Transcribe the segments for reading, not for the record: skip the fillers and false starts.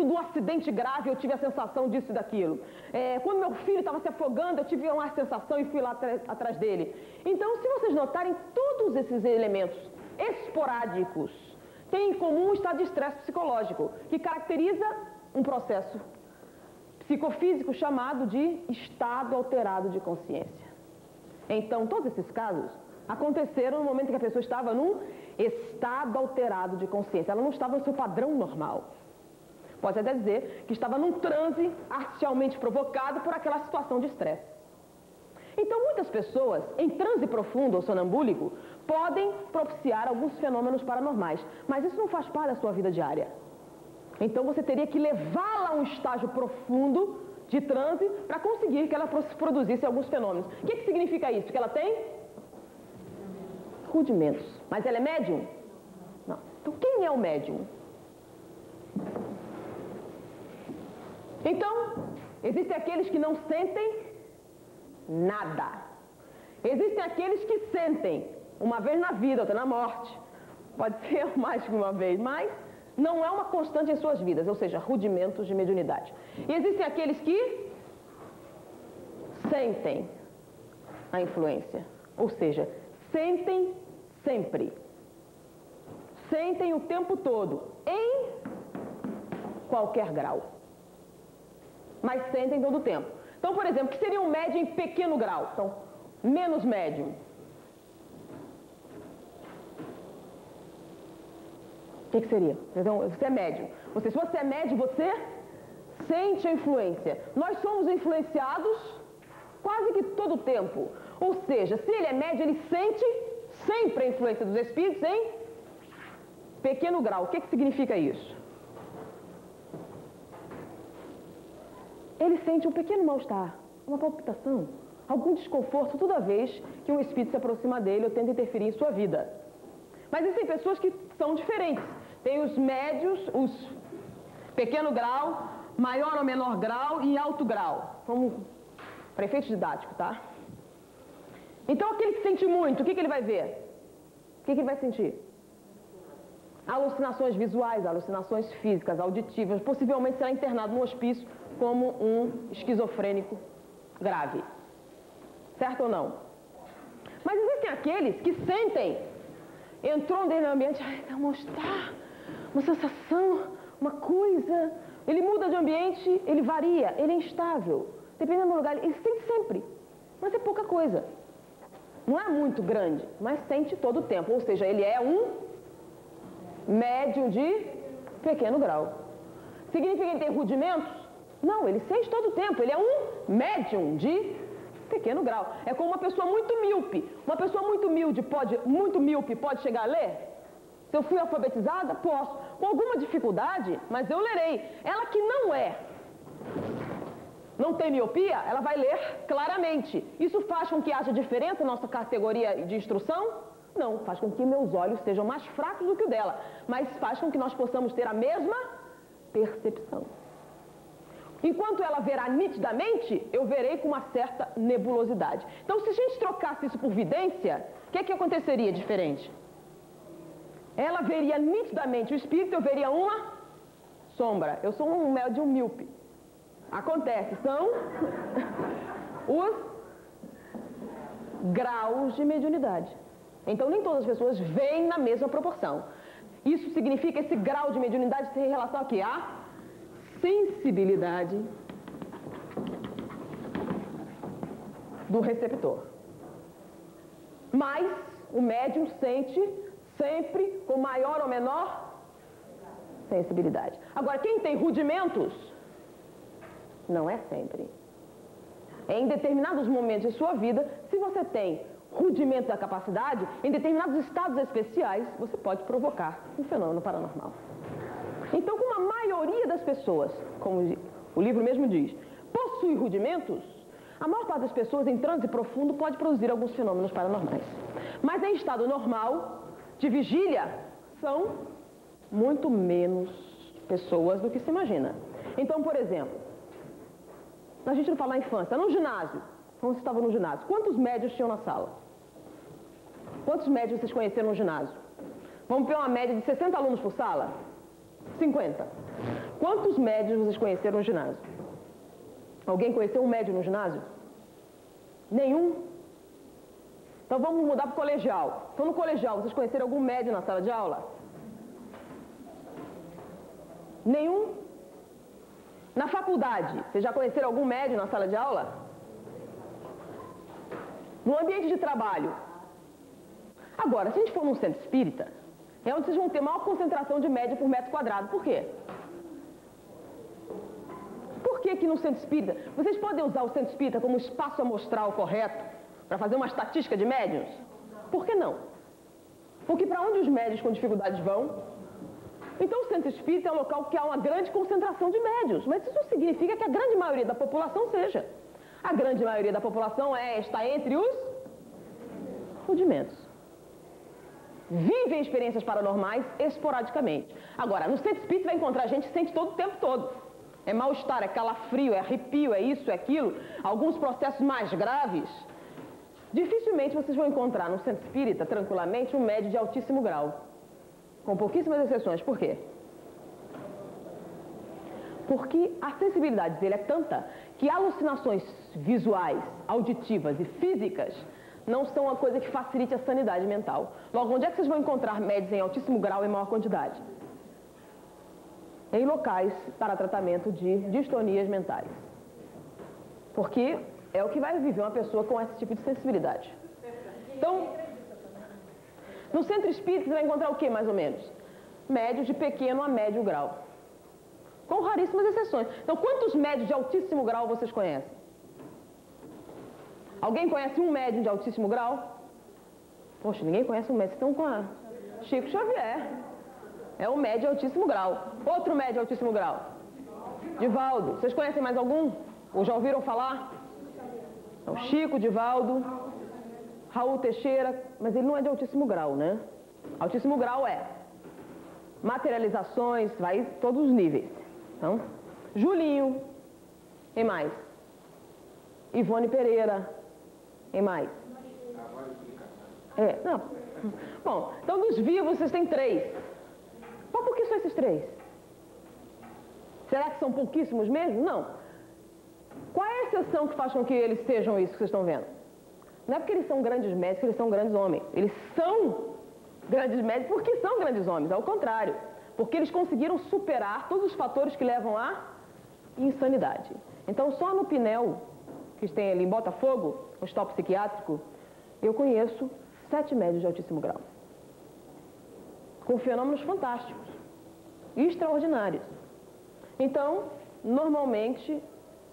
de um acidente grave, eu tive a sensação disso e daquilo. Quando meu filho estava se afogando, eu tive uma sensação e fui lá atrás dele. Então, se vocês notarem, todos esses elementos esporádicos têm em comum um estado de estresse psicológico, que caracteriza um processo psicofísico chamado de estado alterado de consciência. Então, todos esses casos aconteceram no momento em que a pessoa estava num estado alterado de consciência. Ela não estava no seu padrão normal. Pode até dizer que estava num transe artificialmente provocado por aquela situação de estresse. Então, muitas pessoas, em transe profundo ou sonambúlico, podem propiciar alguns fenômenos paranormais, mas isso não faz parte da sua vida diária. Então, você teria que levá-la a um estágio profundo de transe para conseguir que ela produzisse alguns fenômenos. O que significa isso? Que ela tem rudimentos. Mas ela é médium? Não. Então, quem é o médium? Então, existem aqueles que não sentem nada. Existem aqueles que sentem uma vez na vida, outra na morte. Pode ser mais que uma vez, mas não é uma constante em suas vidas, ou seja, rudimentos de mediunidade. E existem aqueles que sentem a influência, ou seja, sentem sempre. Sentem o tempo todo, em qualquer grau. Mas sentem todo o tempo. Então, por exemplo, que seria um médium em pequeno grau? Então, menos médium. O que seria? Então, você é médium. Se você é médium, você sente a influência. Nós somos influenciados quase que todo o tempo. Ou seja, se ele é médium, ele sente sempre a influência dos espíritos em pequeno grau. O que significa isso? Ele sente um pequeno mal-estar, uma palpitação, algum desconforto toda vez que um espírito se aproxima dele ou tenta interferir em sua vida. Mas existem pessoas que são diferentes. Tem os médios, os pequeno grau, maior ou menor grau e alto grau. Vamos para efeito didático, tá? Então, aquele que sente muito, o que ele vai ver? O que ele vai sentir? Alucinações visuais, alucinações físicas, auditivas. Possivelmente será internado no hospício como um esquizofrênico grave. Certo ou não? Mas existem aqueles que sentem, entrou dentro do ambiente, dá um mal-estar, uma sensação, uma coisa. Ele muda de ambiente, ele varia, ele é instável. Dependendo do lugar, ele sente sempre. Mas é pouca coisa. Não é muito grande, mas sente todo o tempo. Ou seja, ele é um médium de pequeno grau. Significa que ele tem rudimentos? Não, ele sente todo o tempo. Ele é um médium de pequeno grau. É como uma pessoa muito míope. Uma pessoa muito míope pode chegar a ler? Se eu fui alfabetizada, posso. Com alguma dificuldade, mas eu lerei. Ela que não tem miopia, ela vai ler claramente. Isso faz com que haja diferença na nossa categoria de instrução? Não, faz com que meus olhos sejam mais fracos do que o dela. Mas faz com que nós possamos ter a mesma percepção. Enquanto ela verá nitidamente, eu verei com uma certa nebulosidade. Então, se a gente trocasse isso por vidência, o que aconteceria diferente? Ela veria nitidamente o espírito, eu veria uma sombra. Eu sou um médium míope. Acontece, são os graus de mediunidade. Então, nem todas as pessoas veem na mesma proporção. Isso significa esse grau de mediunidade tem relação aqui a sensibilidade do receptor. Mas o médium sente sempre com maior ou menor sensibilidade. Agora, quem tem rudimentos, não é sempre. Em determinados momentos de sua vida, se você tem rudimento da capacidade, em determinados estados especiais, você pode provocar um fenômeno paranormal. Então, como a maioria das pessoas, como o livro mesmo diz, possui rudimentos, a maior parte das pessoas em transe profundo pode produzir alguns fenômenos paranormais. Mas em estado normal, de vigília, são muito menos pessoas do que se imagina. Então, por exemplo, a gente não fala na infância, no ginásio, quando você estava no ginásio, quantos médios tinham na sala? Quantos médios vocês conheceram no ginásio? Vamos ter uma média de 60 alunos por sala? 50. Quantos médios vocês conheceram no ginásio? Alguém conheceu um médio no ginásio? Nenhum? Então vamos mudar para o colegial. Então no colegial, vocês conheceram algum médio na sala de aula? Nenhum? Na faculdade, vocês já conheceram algum médio na sala de aula? No ambiente de trabalho? Agora, se a gente for num centro espírita, é onde vocês vão ter maior concentração de média por metro quadrado. Por quê? Por que aqui no centro espírita? Vocês podem usar o centro espírita como espaço amostral correto para fazer uma estatística de médiuns? Por que não? Porque para onde os médios com dificuldades vão? Então o centro espírita é um local que há uma grande concentração de médios, mas isso não significa que a grande maioria da população seja. A grande maioria da população está entre os rudimentos. Vivem experiências paranormais esporadicamente. Agora, no centro espírita vai encontrar gente que sente todo o tempo todo. É mal-estar, é calafrio, é arrepio, é isso, é aquilo. Alguns processos mais graves. Dificilmente vocês vão encontrar no centro espírita, tranquilamente, um médio de altíssimo grau. Com pouquíssimas exceções. Por quê? Porque a sensibilidade dele é tanta que alucinações visuais, auditivas e físicas não são uma coisa que facilite a sanidade mental. Logo, onde é que vocês vão encontrar médios em altíssimo grau em maior quantidade? Em locais para tratamento de distonias mentais. Porque é o que vai viver uma pessoa com esse tipo de sensibilidade. Então, no centro espírita você vai encontrar o que, mais ou menos? Médios de pequeno a médio grau. Com raríssimas exceções. Então, quantos médios de altíssimo grau vocês conhecem? Alguém conhece um médium de altíssimo grau? Poxa, ninguém conhece um médium. Vocês estão com a Chico Xavier. É um médium de altíssimo grau. Outro médium de altíssimo grau. Divaldo. Vocês conhecem mais algum? Ou já ouviram falar? Então, Chico, Divaldo, Raul Teixeira, mas ele não é de altíssimo grau, né? Altíssimo grau é materializações, vai todos os níveis. Então, Julinho, quem mais? Ivone Pereira, quem mais? Não. Bom, então dos vivos vocês têm 3. Mas por que só esses 3? Será que são pouquíssimos mesmo? Não. Qual é a exceção que faz com que eles sejam isso que vocês estão vendo? Não é porque eles são grandes médicos que eles são grandes homens. Eles são grandes médicos porque são grandes homens, ao contrário. Porque eles conseguiram superar todos os fatores que levam à insanidade. Então, só no Pinel, que tem ali em Botafogo, o hospital psiquiátrico, eu conheço 7 médios de altíssimo grau. Com fenômenos fantásticos, extraordinários. Então, normalmente,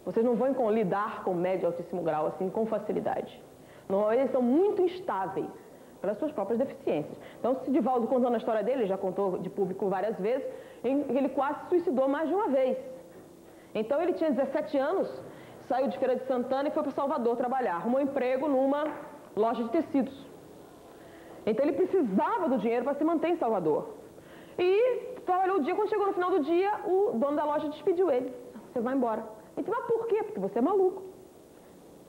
vocês não vão lidar com médio de altíssimo grau assim com facilidade. Normalmente eles são muito instáveis pelas suas próprias deficiências. Então, se Divaldo contando a história dele, já contou de público várias vezes, ele quase se suicidou mais de uma vez. Então, ele tinha 17 anos, saiu de Feira de Santana e foi para Salvador trabalhar. Arrumou emprego numa loja de tecidos. Então, ele precisava do dinheiro para se manter em Salvador. E trabalhou o dia, quando chegou no final do dia, o dono da loja despediu ele. Você vai embora. Ele disse, mas por quê? Porque você é maluco.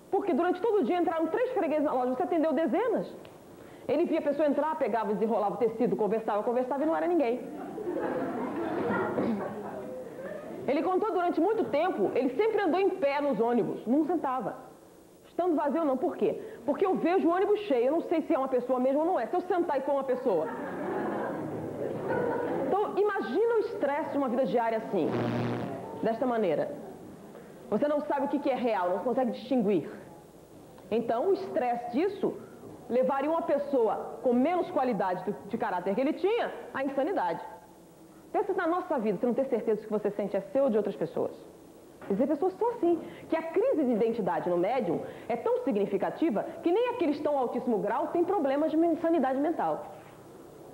Porque durante todo o dia entraram 3 fregueses na loja, você atendeu dezenas. Ele via a pessoa entrar, pegava, desenrolava o tecido, conversava e não era ninguém. Ele contou durante muito tempo, ele sempre andou em pé nos ônibus, não sentava. Estando vazio não, por quê? Porque eu vejo o ônibus cheio, eu não sei se é uma pessoa mesmo ou não é, se eu sentar e for uma pessoa. Então, imagina o estresse de uma vida diária assim, desta maneira. Você não sabe o que é real, não consegue distinguir. Então, o estresse disso levaria uma pessoa com menos qualidade de caráter que ele tinha à insanidade. Pensa na nossa vida, você não ter certeza que você sente é seu ou de outras pessoas. Quer dizer, pessoas são assim, que a crise de identidade no médium é tão significativa que nem aqueles tão altíssimo grau têm problemas de insanidade mental.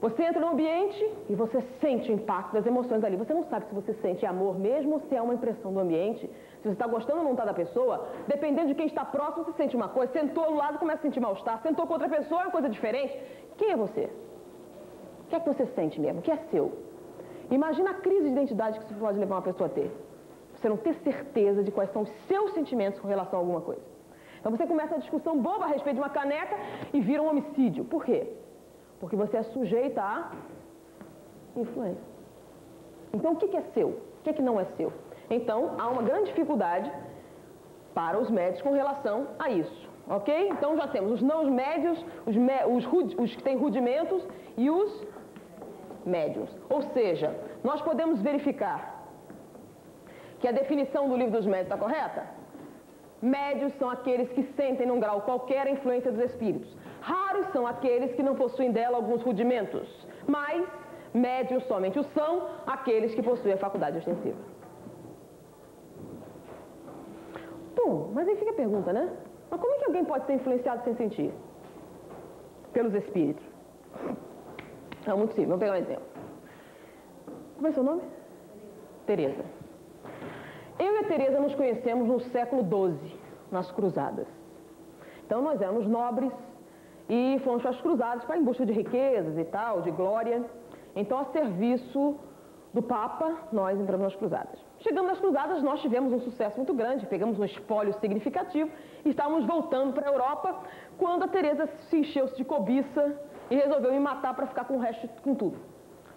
Você entra no ambiente e você sente o impacto das emoções ali. Você não sabe se você sente amor mesmo ou se é uma impressão do ambiente. Se você está gostando ou não está da pessoa, dependendo de quem está próximo, você sente uma coisa. Sentou ao lado, começa a sentir mal-estar. Sentou com outra pessoa, é uma coisa diferente. Quem é você? O que é que você sente mesmo? O que é seu? Imagina a crise de identidade que isso pode levar uma pessoa a ter. Você não ter certeza de quais são os seus sentimentos com relação a alguma coisa. Então você começa a discussão boba a respeito de uma caneca e vira um homicídio. Por quê? Porque você é sujeita a influência. Então o que é seu? O que não é seu? Então, há uma grande dificuldade para os médios com relação a isso, ok? Então, já temos os não médios, os que têm rudimentos e os médios. Ou seja, nós podemos verificar que a definição do livro dos médios está correta? Médios são aqueles que sentem num grau qualquer a influência dos espíritos. Raros são aqueles que não possuem dela alguns rudimentos. Mas médios somente o são aqueles que possuem a faculdade ostensiva. Bom, mas aí fica a pergunta, né? Mas como é que alguém pode ser influenciado sem sentir? Pelos espíritos. É muito simples, vamos pegar um exemplo. Como é seu nome? Tereza. Eu e a Tereza nos conhecemos no século XII, nas cruzadas. Então nós éramos nobres e fomos para as cruzadas para em busca de riquezas e tal, de glória. Então, a serviço do Papa, nós entramos nas cruzadas. Chegando nas cruzadas, nós tivemos um sucesso muito grande, pegamos um espólio significativo e estávamos voltando para a Europa quando a Tereza se encheu-se de cobiça e resolveu me matar para ficar com o resto, com tudo.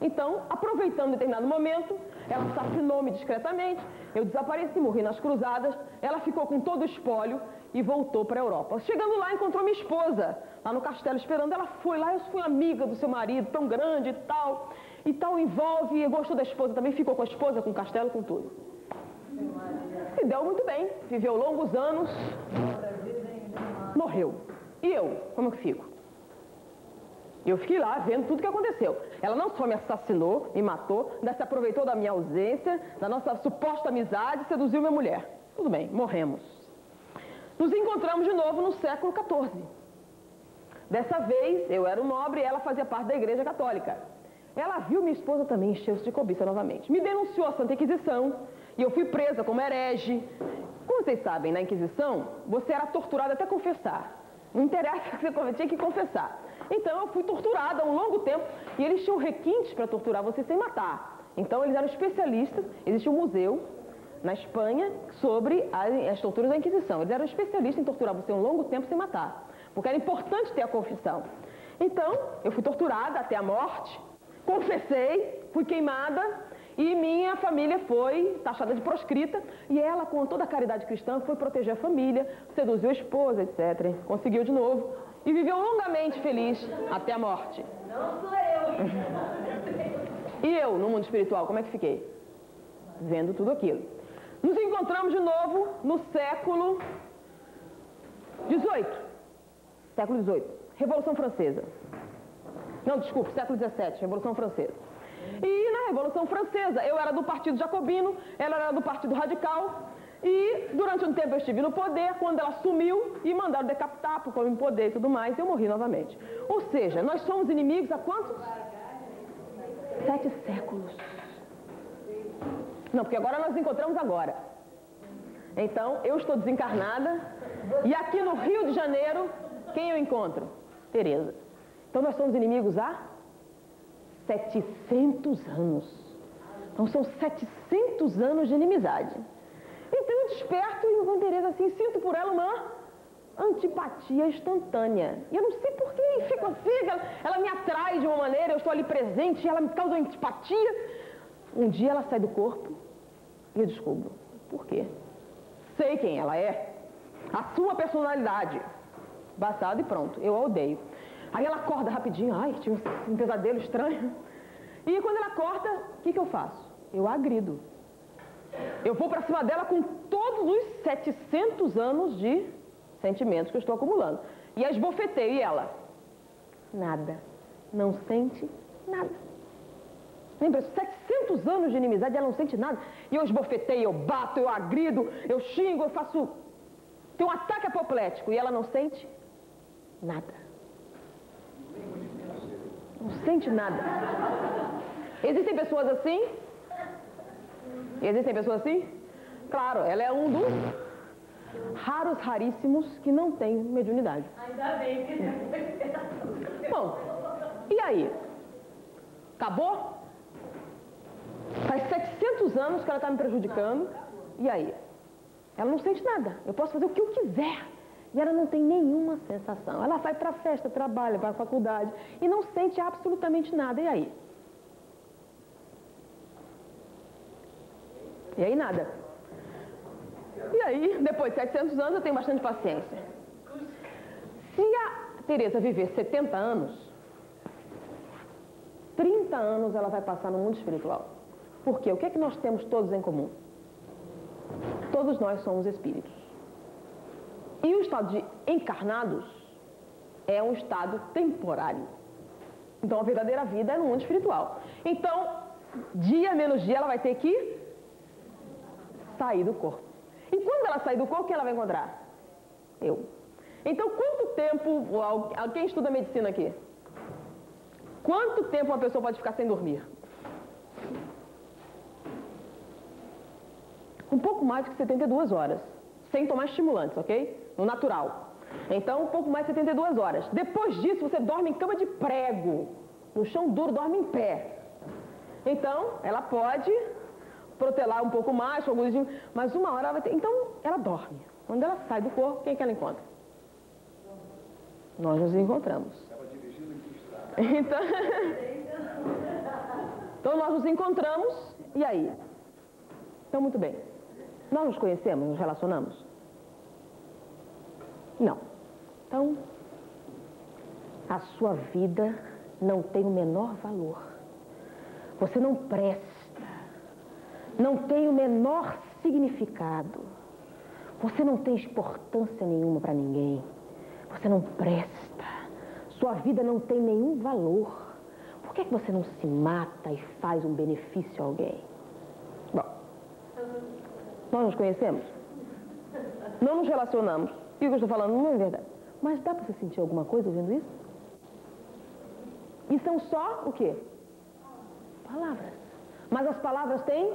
Então, aproveitando um determinado momento, ela assassinou-me discretamente, eu desapareci, morri nas cruzadas, ela ficou com todo o espólio e voltou para a Europa. Chegando lá, encontrou minha esposa, lá no castelo, esperando. Ela foi lá, eu fui amiga do seu marido, tão grande e tal, envolve, gostou da esposa também, ficou com a esposa, com o castelo, com tudo. Se deu muito bem, viveu longos anos, morreu. E eu, como é que fico? Eu fiquei lá vendo tudo o que aconteceu. Ela não só me assassinou, me matou, ainda se aproveitou da minha ausência, da nossa suposta amizade, seduziu minha mulher. Tudo bem, morremos. Nos encontramos de novo no século XIV. Dessa vez, eu era um nobre e ela fazia parte da Igreja Católica. Ela viu minha esposa também encheu-se de cobiça novamente. Me denunciou à Santa Inquisição e eu fui presa como herege. Como vocês sabem, na Inquisição, você era torturado até confessar. Não interessa que você tinha que confessar. Então, eu fui torturada há um longo tempo e eles tinham requintes para torturar você sem matar. Então, eles eram especialistas. Existia um museu na Espanha sobre as torturas da Inquisição. Eles eram especialistas em torturar você um longo tempo sem matar, porque era importante ter a confissão. Então, eu fui torturada até a morte, confessei, fui queimada e minha família foi taxada de proscrita e ela, com toda a caridade cristã, foi proteger a família, seduziu a esposa, etc. Conseguiu de novo e viveu longamente feliz até a morte. Não sou eu! E eu, no mundo espiritual, como é que fiquei? Vendo tudo aquilo. Nos encontramos de novo no século XVIII. Século XVIII. Revolução Francesa. Não, desculpe, século XVII, Revolução Francesa. E na Revolução Francesa, eu era do Partido Jacobino, ela era do Partido Radical, e durante um tempo eu estive no poder, quando ela sumiu e mandaram decapitar por me poder e tudo mais, eu morri novamente. Ou seja, nós somos inimigos há quantos? 7 séculos. Não, porque agora nós nos encontramos agora. Então, eu estou desencarnada e aqui no Rio de Janeiro, quem eu encontro? Tereza. Então, nós somos inimigos há 700 anos. Então, são 700 anos de inimizade. Então, eu desperto e com Tereza assim, sinto por ela uma antipatia instantânea. E eu não sei por que, fico assim, ela me atrai de uma maneira, eu estou ali presente e ela me causa antipatia. Um dia ela sai do corpo e eu descubro. Por quê? Sei quem ela é. A sua personalidade. Bastado e pronto. Eu a odeio. Aí ela acorda rapidinho. Ai, tinha um pesadelo estranho. E quando ela acorda, o que eu faço? Eu a agrido. Eu vou pra cima dela com todos os 700 anos de sentimentos que eu estou acumulando. E a esbofeteio. E ela? Nada. Não sente nada. Lembra, 700 anos de inimizade, ela não sente nada. E eu esbofeteio, eu bato, eu agrido, eu xingo, eu faço... Tem um ataque apoplético e ela não sente nada. Não sente nada. Existem pessoas assim? Existem pessoas assim? Claro, ela é um dos raros, raríssimos que não tem mediunidade. Ainda bem que Bom, e aí? Acabou? Faz 700 anos que ela está me prejudicando. E aí? Ela não sente nada. Eu posso fazer o que eu quiser. E ela não tem nenhuma sensação. Ela vai para a festa, trabalha, vai à faculdade e não sente absolutamente nada. E aí? E aí nada. E aí, depois de 700 anos, eu tenho bastante paciência. Se a Teresa viver 70 anos, 30 anos ela vai passar no mundo espiritual. Por quê? O que é que nós temos todos em comum? Todos nós somos espíritos. E o estado de encarnados é um estado temporário. Então, a verdadeira vida é no mundo espiritual. Então, dia menos dia, ela vai ter que sair do corpo. E quando ela sair do corpo, quem ela vai encontrar? Eu. Então, quanto tempo... Quem estuda medicina aqui? Quanto tempo uma pessoa pode ficar sem dormir? Um pouco mais de 72 horas. Sem tomar estimulantes, ok? No natural. Então, um pouco mais de 72 horas. Depois disso, você dorme em cama de prego. No chão duro, dorme em pé. Então, ela pode protelar um pouco mais, mas uma hora ela vai ter... Então, ela dorme. Quando ela sai do corpo, quem é que ela encontra? Nós nos encontramos. Então, nós nos encontramos, e aí? Então, muito bem. Nós nos conhecemos, nos relacionamos? Não. Então, a sua vida não tem o menor valor. Você não presta. Não tem o menor significado. Você não tem importância nenhuma para ninguém. Você não presta. Sua vida não tem nenhum valor. Por que você não se mata e faz um benefício a alguém? Bom, nós nos conhecemos? Não nos relacionamos. E o que eu estou falando não é verdade. Mas dá para você sentir alguma coisa ouvindo isso? E são só o quê? Palavras. Mas as palavras têm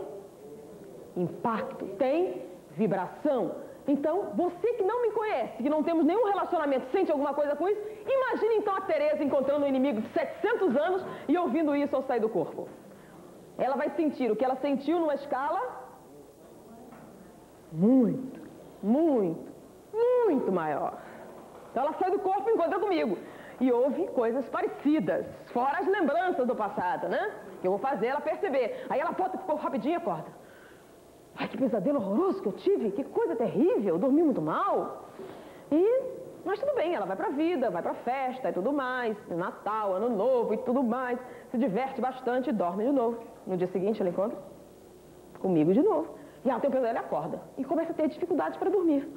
impacto, têm vibração. Então, você que não me conhece, que não temos nenhum relacionamento, sente alguma coisa com isso, imagine então a Teresa encontrando um inimigo de 700 anos e ouvindo isso ao sair do corpo. Ela vai sentir o que ela sentiu numa escala muito, muito, muito maior. Então ela sai do corpo e encontra comigo. E ouve coisas parecidas, fora as lembranças do passado, né? Que eu vou fazer ela perceber. Aí ela volta, ficou rapidinho e acorda. Ai, que pesadelo horroroso que eu tive, que coisa terrível, eu dormi muito mal. Mas tudo bem, ela vai pra vida, vai pra festa e tudo mais, Natal, Ano Novo e tudo mais, se diverte bastante e dorme de novo. No dia seguinte ela encontra comigo de novo. E ela tem um pesadelo e acorda. E começa a ter dificuldades para dormir.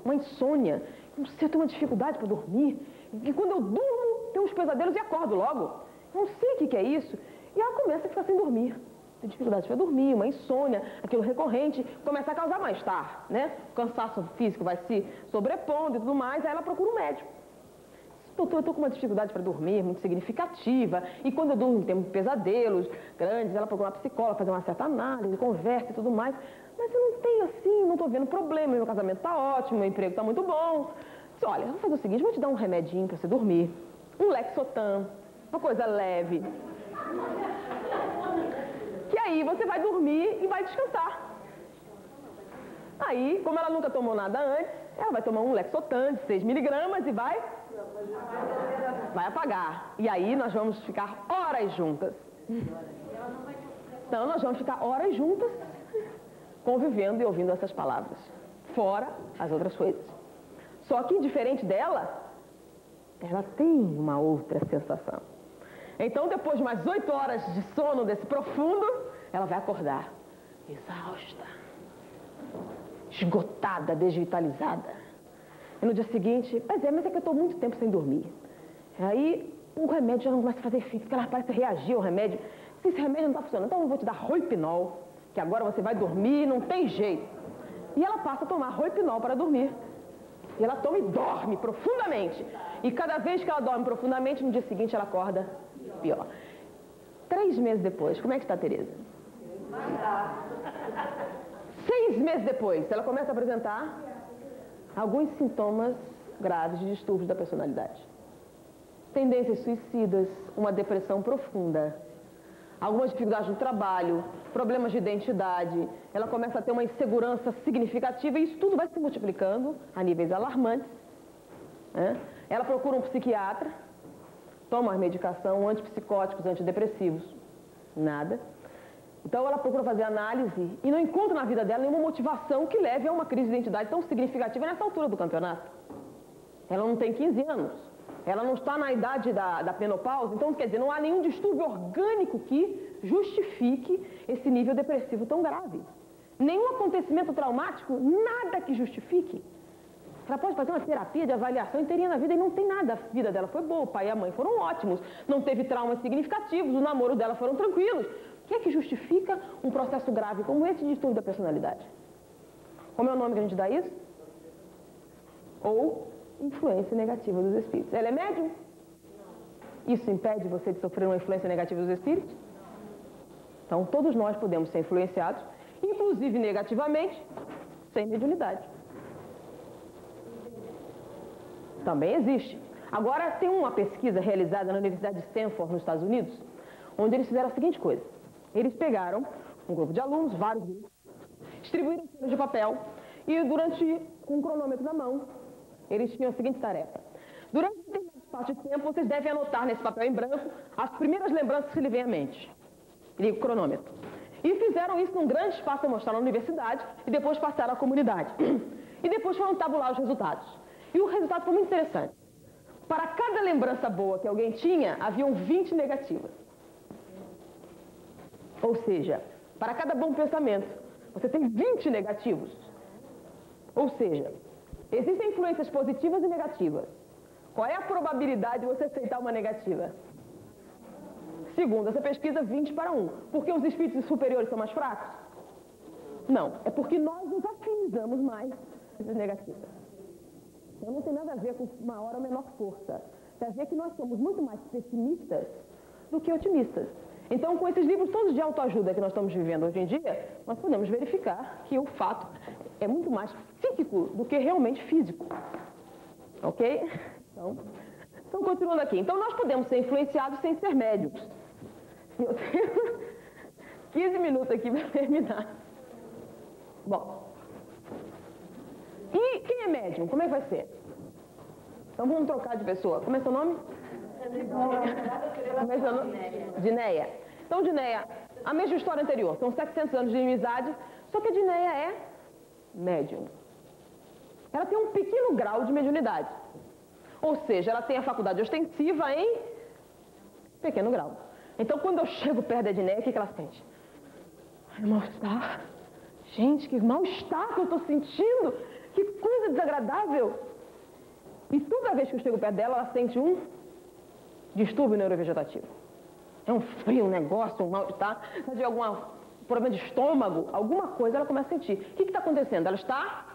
Uma insônia. Eu tenho uma dificuldade para dormir. E quando eu durmo, tenho uns pesadelos e acordo logo. Não sei o que é isso. E ela começa a ficar sem dormir. Tem dificuldade para dormir, uma insônia, aquilo recorrente, começa a causar mal-estar, né? O cansaço físico vai se sobrepondo e tudo mais, aí ela procura um médico. Doutor, eu estou com uma dificuldade para dormir, muito significativa, e quando eu durmo tenho pesadelos grandes, ela procura uma psicóloga, fazer uma certa análise, conversa e tudo mais, mas eu não tenho assim, não estou vendo problema, meu casamento está ótimo, meu emprego está muito bom. Disse, olha, vou fazer o seguinte, vou te dar um remedinho para você dormir, um Lexotan, uma coisa leve. Que aí você vai dormir e vai descansar. Aí, como ela nunca tomou nada antes, ela vai tomar um Lexotan de 6 miligramas e vai apagar. E aí nós vamos ficar horas juntas. Então nós vamos ficar horas juntas, convivendo e ouvindo essas palavras. Fora as outras coisas. Só que, diferente dela, ela tem uma outra sensação. Então, depois de mais 8 horas de sono desse profundo, ela vai acordar exausta, esgotada, desvitalizada. E no dia seguinte, mas é que eu estou muito tempo sem dormir. Aí, o remédio já não começa a fazer efeito, porque ela parece reagir ao remédio. Se esse remédio não está funcionando, então eu vou te dar Roipinol, que agora você vai dormir, não tem jeito. E ela passa a tomar Roipinol para dormir. E ela toma e dorme profundamente. E cada vez que ela dorme profundamente, no dia seguinte ela acorda pior. 3 meses depois, como é que está a Teresa? 6 meses depois, ela começa a apresentar alguns sintomas graves de distúrbios da personalidade. Tendências suicidas, uma depressão profunda, algumas dificuldades no trabalho, problemas de identidade, ela começa a ter uma insegurança significativa e isso tudo vai se multiplicando a níveis alarmantes. Né? Ela procura um psiquiatra, toma medicação, antipsicóticos, antidepressivos, nada. Então ela procura fazer análise e não encontra na vida dela nenhuma motivação que leve a uma crise de identidade tão significativa nessa altura do campeonato. Ela não tem 15 anos, ela não está na idade da menopausa, então quer dizer, não há nenhum distúrbio orgânico que justifique esse nível depressivo tão grave. Nenhum acontecimento traumático, nada que justifique. Ela pode fazer uma terapia de avaliação inteirinha na vida e não tem nada. A vida dela foi boa, o pai e a mãe foram ótimos, não teve traumas significativos, os namoros dela foram tranquilos. O que é que justifica um processo grave como esse de distúrbio da personalidade? Como é o nome que a gente dá isso? Ou influência negativa dos espíritos. Ela é médium? Isso impede você de sofrer uma influência negativa dos espíritos? Então, todos nós podemos ser influenciados, inclusive negativamente, sem mediunidade. Também existe. Agora, tem uma pesquisa realizada na Universidade de Stanford, nos Estados Unidos, onde eles fizeram a seguinte coisa. Eles pegaram um grupo de alunos, vários grupos, distribuíram folhas de papel e com um cronômetro na mão, eles tinham a seguinte tarefa. Durante um determinado espaço de tempo, vocês devem anotar nesse papel em branco as primeiras lembranças que lhe vêm à mente. Liga o cronômetro. E fizeram isso num grande espaço a mostrar na universidade e depois passaram à comunidade. E depois foram tabular os resultados. E o resultado foi muito interessante. Para cada lembrança boa que alguém tinha, haviam 20 negativas. Ou seja, para cada bom pensamento, você tem 20 negativos. Ou seja, existem influências positivas e negativas. Qual é a probabilidade de você aceitar uma negativa? Segundo essa pesquisa, 20 para 1. Porque os espíritos superiores são mais fracos? Não, é porque nós nos afinizamos mais essas negativas. Então não tem nada a ver com maior ou menor força. Tem a ver que nós somos muito mais pessimistas do que otimistas. Então, com esses livros todos de autoajuda que nós estamos vivendo hoje em dia, nós podemos verificar que o fato é muito mais psíquico do que realmente físico. Ok? Então continuando aqui. Então, nós podemos ser influenciados sem ser médiums. Eu tenho 15 minutos aqui para terminar. Bom. E quem é médium? Como é que vai ser? Então, vamos trocar de pessoa. Como é seu nome? Como é seu nome? Dineia. Então, Dineia, a mesma história anterior. São 700 anos de inimizade, só que a Dineia é médium. Ela tem um pequeno grau de mediunidade. Ou seja, ela tem a faculdade ostensiva em pequeno grau. Então, quando eu chego perto da Dineia, o que ela sente? Ai, mal-estar. Gente, que mal-estar que eu estou sentindo. Que coisa desagradável. E toda vez que eu chego perto dela, ela sente um distúrbio neurovegetativo. É um frio, um negócio, um mal-estar. Se tiver algum problema de estômago, alguma coisa, ela começa a sentir. O que está acontecendo? Ela está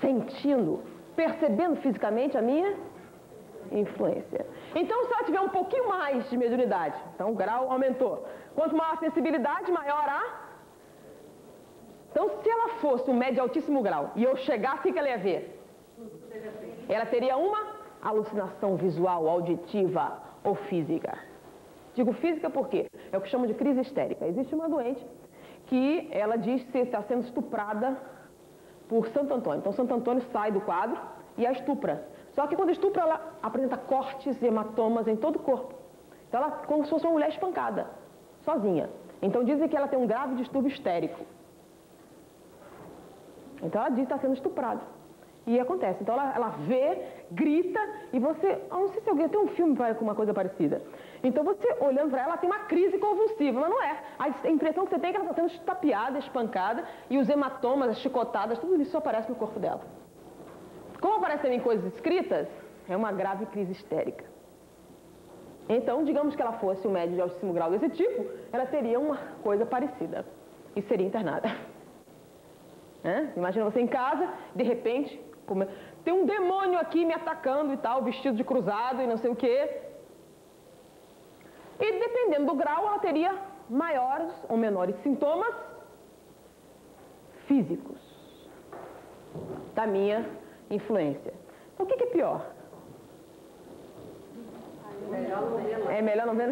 sentindo, percebendo fisicamente a minha influência. Então, se ela tiver um pouquinho mais de mediunidade, então o grau aumentou. Quanto maior a sensibilidade, maior a... Então, se ela fosse um médium de altíssimo grau e eu chegasse, o que ela ia ver? Ela teria uma alucinação visual, auditiva ou física. Digo física porque é o que chamam de crise histérica. Existe uma doente que ela diz que está sendo estuprada por Santo Antônio. Então, Santo Antônio sai do quadro e a estupra. Só que quando estupra, ela apresenta cortes e hematomas em todo o corpo. Então, ela como se fosse uma mulher espancada, sozinha. Então, dizem que ela tem um grave distúrbio histérico. Então, ela diz que está sendo estuprada. E acontece. Então, ela vê, grita, e você... Eu não sei se alguém tem um filme com uma coisa parecida. Então, você olhando para ela tem uma crise convulsiva, mas não é. A impressão que você tem é que ela está sendo estapeada, espancada, e os hematomas, as chicotadas, tudo isso aparece no corpo dela. Como aparece também coisas escritas, é uma grave crise histérica. Então, digamos que ela fosse um médium de altíssimo grau desse tipo, ela teria uma coisa parecida e seria internada. Imagina você em casa, de repente, tem um demônio aqui me atacando e tal, vestido de cruzado e não sei o quê. E dependendo do grau, ela teria maiores ou menores sintomas físicos da minha influência. Então, o que é pior? É melhor não ver?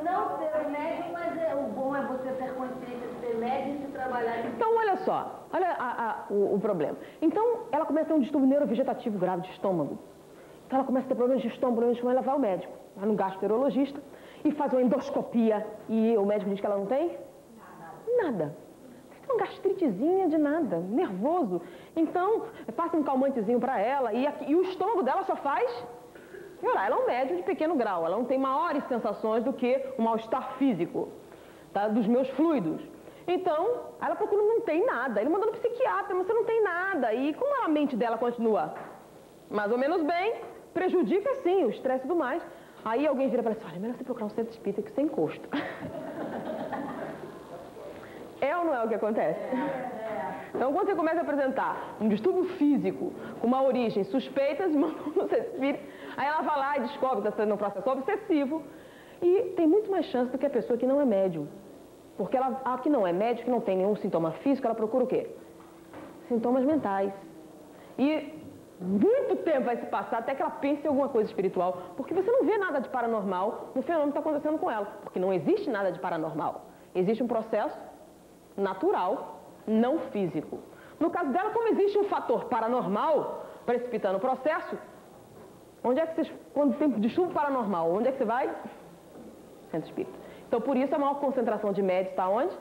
Não ser médium, mas o bom é você ter consciência de ser médium e se trabalhar. Então, olha só. Olha o problema. Então, ela começa a ter um distúrbio neurovegetativo grave de estômago. Então, ela começa a ter problemas de estômago, ela vai ao médico, vai no gastroenterologista e faz uma endoscopia. E o médico diz que ela não tem? Nada. Tem uma gastritezinha de nada, nervoso. Então, passa um calmantezinho para ela e o estômago dela só faz piorar. Ela é um médio de pequeno grau, ela não tem maiores sensações do que o mal-estar físico, tá, dos meus fluidos. Então, ela procura, não tem nada. Ele mandou no psiquiatra, mas você não tem nada. E como a mente dela continua mais ou menos bem, prejudica sim o estresse e tudo mais. Aí alguém vira para ela e fala, olha, melhor você procurar um centro espírita que sem encosto. É ou não é o que acontece? Então, quando você começa a apresentar um distúrbio físico com uma origem suspeita, no centro espírita, aí ela vai lá e descobre que está sendo um processo obsessivo e tem muito mais chance do que a pessoa que não é médium. Porque a que não é médium, que não tem nenhum sintoma físico, ela procura o quê? Sintomas mentais. E muito tempo vai se passar até que ela pense em alguma coisa espiritual, porque você não vê nada de paranormal no fenômeno que está acontecendo com ela, porque não existe nada de paranormal. Existe um processo natural, não físico. No caso dela, como existe um fator paranormal precipitando o processo, onde é que vocês, quando tem distúrbio paranormal, onde é que você vai? Centro espírita. Então, por isso, a maior concentração de médios está onde?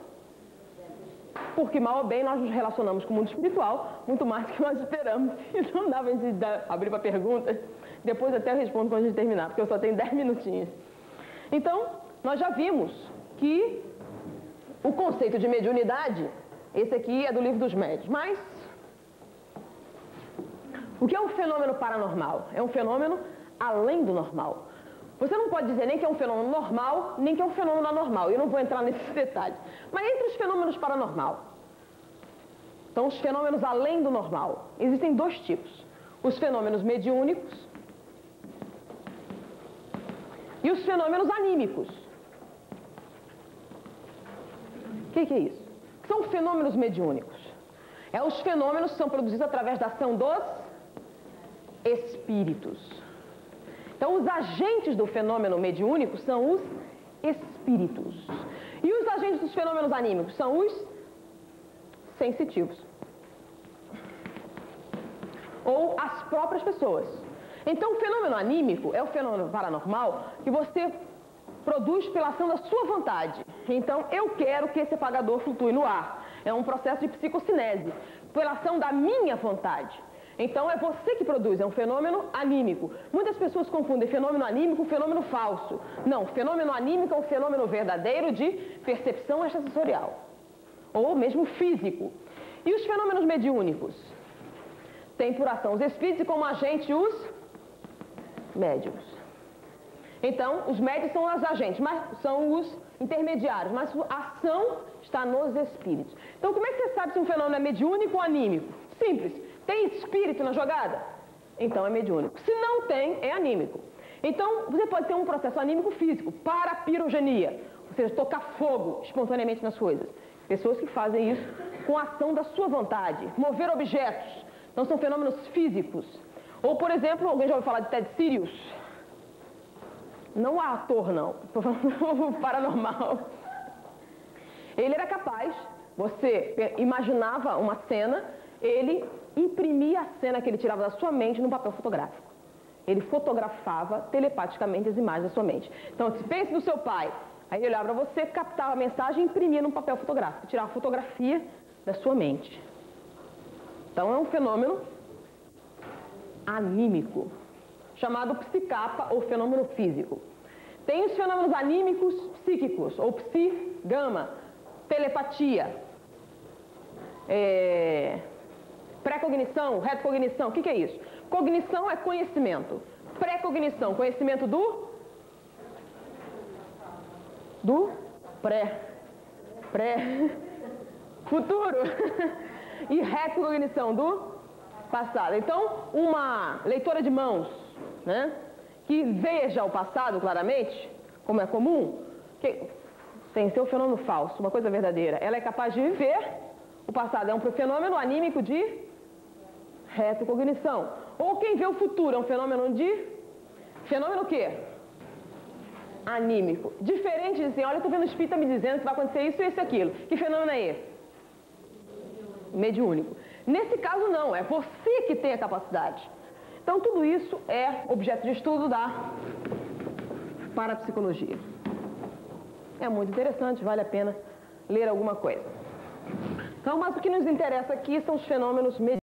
Porque, mal ou bem, nós nos relacionamos com o mundo espiritual, muito mais do que nós esperamos. Então, não dá pra gente abrir para perguntas. Depois até eu respondo quando a gente terminar, porque eu só tenho 10 minutinhos. Então, nós já vimos que o conceito de mediunidade, esse aqui é do livro dos médiuns, mas o que é um fenômeno paranormal? É um fenômeno além do normal. Você não pode dizer nem que é um fenômeno normal, nem que é um fenômeno anormal. Eu não vou entrar nesses detalhes. Mas entre os fenômenos paranormal, então os fenômenos além do normal, existem dois tipos. Os fenômenos mediúnicos e os fenômenos anímicos. O que é isso? São fenômenos mediúnicos. Os fenômenos que são produzidos através da ação dos espíritos. Então, os agentes do fenômeno mediúnico são os espíritos. E os agentes dos fenômenos anímicos são os sensitivos. Ou as próprias pessoas. Então, o fenômeno anímico é o fenômeno paranormal que você produz pela ação da sua vontade. Então, eu quero que esse apagador flutue no ar. É um processo de psicocinese, pela ação da minha vontade. Então, é você que produz, é um fenômeno anímico. Muitas pessoas confundem fenômeno anímico com fenômeno falso. Não, fenômeno anímico é um fenômeno verdadeiro de percepção extrasensorial, ou mesmo físico. E os fenômenos mediúnicos? Tem por ação os espíritos e como agente os médiuns. Então, os médiuns são os agentes, mas são os intermediários, mas a ação está nos espíritos. Então, como é que você sabe se um fenômeno é mediúnico ou anímico? Simples. Tem espírito na jogada? Então é mediúnico. Se não tem, é anímico. Então, você pode ter um processo anímico físico, parapirogenia, ou seja, tocar fogo espontaneamente nas coisas. Pessoas que fazem isso com a ação da sua vontade, mover objetos. Então, são fenômenos físicos. Ou, por exemplo, alguém já ouviu falar de Ted Sirius? Não o ator, não. Estou falando paranormal. Ele era capaz, você imaginava uma cena, ele imprimia a cena que ele tirava da sua mente num papel fotográfico. Ele fotografava telepaticamente as imagens da sua mente. Então, se pense no seu pai, aí ele olhava para você, captava a mensagem e imprimia num papel fotográfico, tirava a fotografia da sua mente. Então, é um fenômeno anímico, chamado psicapa ou fenômeno físico. Tem os fenômenos anímicos psíquicos, ou psi-gama, telepatia, pré-cognição, retrocognição. O que é isso? Cognição é conhecimento. Pré-cognição, conhecimento do futuro. E retrocognição do passado. Então, uma leitora de mãos, né, que veja o passado claramente, como é comum, sem ser um fenômeno falso, uma coisa verdadeira, ela é capaz de ver o passado. É um fenômeno anímico de retrocognição. Ou quem vê o futuro é um fenômeno de... Fenômeno o quê? Anímico. Diferente de assim, olha, eu estou vendo o espírito me dizendo que vai acontecer isso e isso e aquilo. Que fenômeno é esse? Mediúnico. Nesse caso, não, é você que tem a capacidade. Então, tudo isso é objeto de estudo da parapsicologia. É muito interessante, vale a pena ler alguma coisa. Então, mas o que nos interessa aqui são os fenômenos mediúnicos.